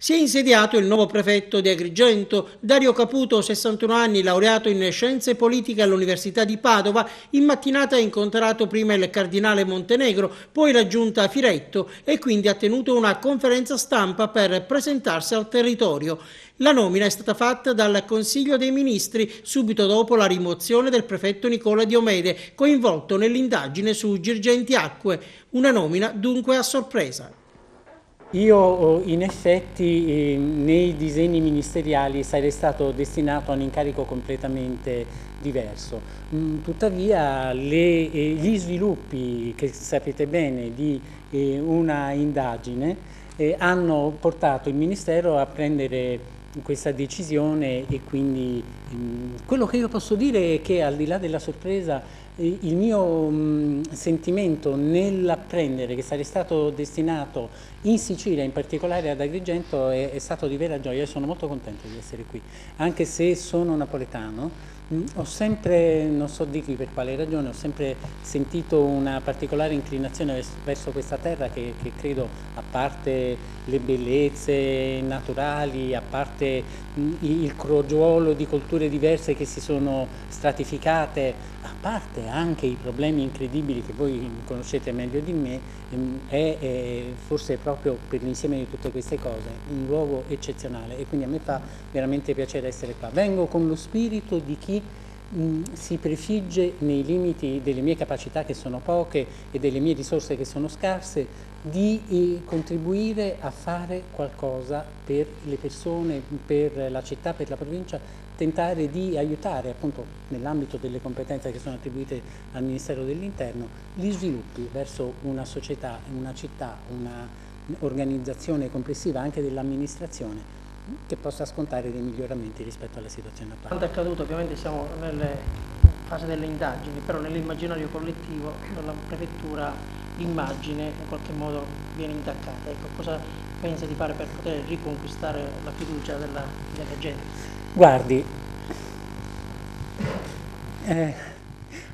Si è insediato il nuovo prefetto di Agrigento, Dario Caputo, 61 anni, laureato in scienze politiche all'Università di Padova. In mattinata ha incontrato prima il cardinale Montenegro, poi la giunta Firetto e quindi ha tenuto una conferenza stampa per presentarsi al territorio. La nomina è stata fatta dal Consiglio dei Ministri subito dopo la rimozione del prefetto Nicola Diomede, coinvolto nell'indagine su Girgenti Acque. Una nomina dunque a sorpresa. Io in effetti nei disegni ministeriali sarei stato destinato a un incarico completamente diverso. Tuttavia gli sviluppi che sapete bene di una indagine hanno portato il Ministero a prendere questa decisione e quindi quello che io posso dire è che al di là della sorpresa il mio sentimento nell'apprendere che sarei stato destinato in Sicilia, in particolare ad Agrigento, è stato di vera gioia. Io sono molto contento di essere qui, anche se sono napoletano. Ho sempre, non so dirvi per quale ragione, ho sempre sentito una particolare inclinazione verso questa terra che credo, a parte le bellezze naturali, a parte il crogiuolo di culture diverse che si sono stratificate, a parte anche i problemi incredibili che voi conoscete meglio di me, è forse proprio per l'insieme di tutte queste cose un luogo eccezionale e quindi a me fa veramente piacere essere qua. Vengo con lo spirito di chi si prefigge nei limiti delle mie capacità che sono poche e delle mie risorse che sono scarse di contribuire a fare qualcosa per le persone, per la città, per la provincia, tentare di aiutare appunto nell'ambito delle competenze che sono attribuite al Ministero dell'Interno gli sviluppi verso una società, una città, una organizzazione complessiva anche dell'amministrazione che possa scontare dei miglioramenti rispetto alla situazione attuale. Quanto è accaduto, ovviamente siamo nelle fase delle indagini, però nell'immaginario collettivo della prefettura l'immagine in qualche modo viene intaccata. Ecco, cosa pensa di fare per poter riconquistare la fiducia della gente? Guardi,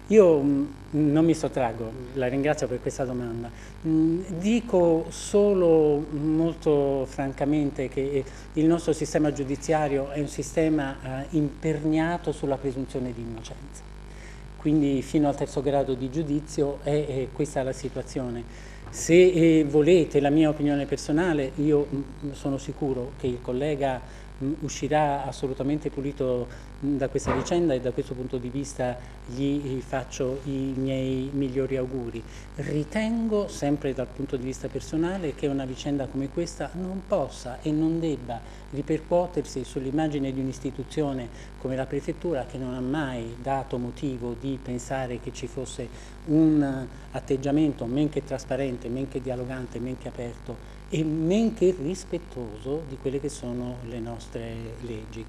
io non mi sottraggo, la ringrazio per questa domanda. Dico solo molto francamente che il nostro sistema giudiziario è un sistema imperniato sulla presunzione di innocenza. Quindi fino al terzo grado di giudizio è questa la situazione. Se volete la mia opinione personale, io sono sicuro che il collega uscirà assolutamente pulito da questa vicenda e da questo punto di vista gli faccio i miei migliori auguri. Ritengo, sempre dal punto di vista personale, che una vicenda come questa non possa e non debba ripercuotersi sull'immagine di un'istituzione come la prefettura, che non ha mai dato motivo di pensare che ci fosse un atteggiamento men che trasparente, men che dialogante, men che aperto e men che rispettoso di quelle che sono le nostre leggi.